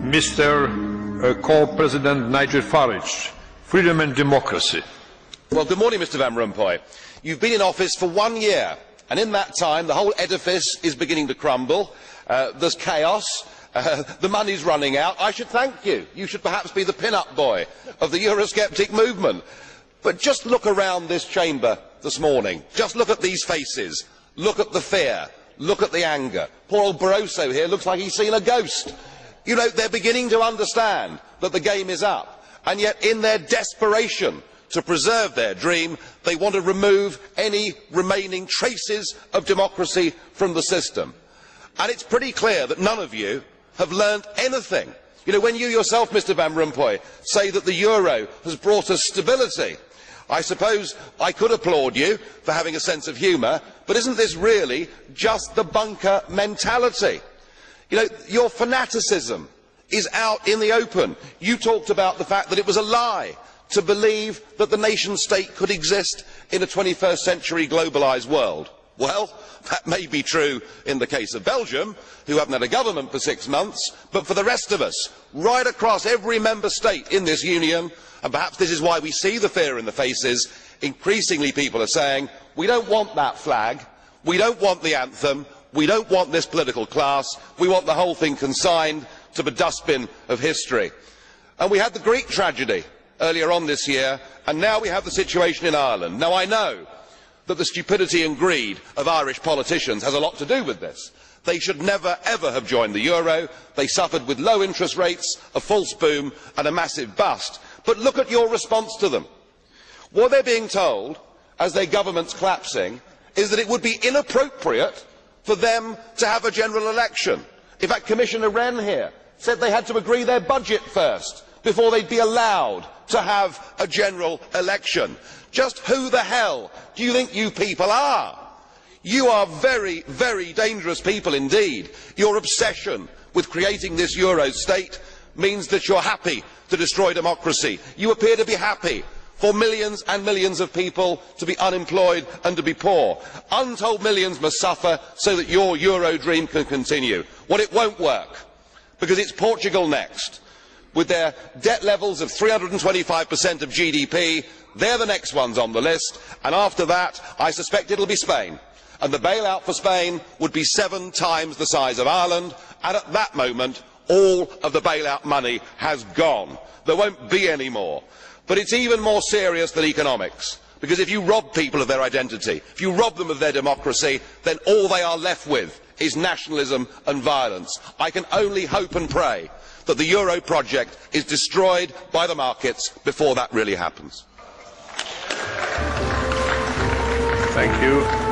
Mr. Co-President Nigel Farage, freedom and democracy. Well, good morning, Mr. Van Rompuy. You've been in office for 1 year, and in that time the whole edifice is beginning to crumble. There's chaos. The money's running out. I should thank you. You should perhaps be the pin-up boy of the Eurosceptic movement. But just look around this chamber this morning. Just look at these faces. Look at the fear. Look at the anger. Poor old Barroso here looks like he's seen a ghost. You know, they're beginning to understand that the game is up. And yet, in their desperation to preserve their dream, they want to remove any remaining traces of democracy from the system. And it's pretty clear that none of you have learned anything. You know, when you yourself, Mr. Van Rompuy, say that the euro has brought us stability, I suppose I could applaud you for having a sense of humour, but isn't this really just the bunker mentality? You know, your fanaticism is out in the open. You talked about the fact that it was a lie to believe that the nation state could exist in a 21st century globalised world. Well, that may be true in the case of Belgium, who haven't had a government for 6 months, but for the rest of us, right across every member state in this union, and perhaps this is why we see the fear in the faces, increasingly people are saying, we don't want that flag, we don't want the anthem, we don't want this political class, we want the whole thing consigned to the dustbin of history. And we had the Greek tragedy earlier on this year, and now we have the situation in Ireland. Now I know that the stupidity and greed of Irish politicians has a lot to do with this. They should never ever have joined the euro. They suffered with low interest rates, a false boom and a massive bust. But look at your response to them. What they're being told, as their government's collapsing, is that it would be inappropriate for them to have a general election. In fact, Commissioner Rehn here said they had to agree their budget first before they'd be allowed to have a general election. Just who the hell do you think you people are? You are very, very dangerous people indeed. Your obsession with creating this Euro state means that you're happy to destroy democracy. You appear to be happy for millions and millions of people to be unemployed and to be poor. Untold millions must suffer so that your Euro dream can continue. Well, it won't work, because it's Portugal next. With their debt levels of 325% of GDP, they're the next ones on the list, and after that, I suspect it'll be Spain. And the bailout for Spain would be 7 times the size of Ireland, and at that moment, all of the bailout money has gone. There won't be any more. But it's even more serious than economics, because if you rob people of their identity, if you rob them of their democracy, then all they are left with is nationalism and violence. I can only hope and pray that the Euro project is destroyed by the markets before that really happens. Thank you.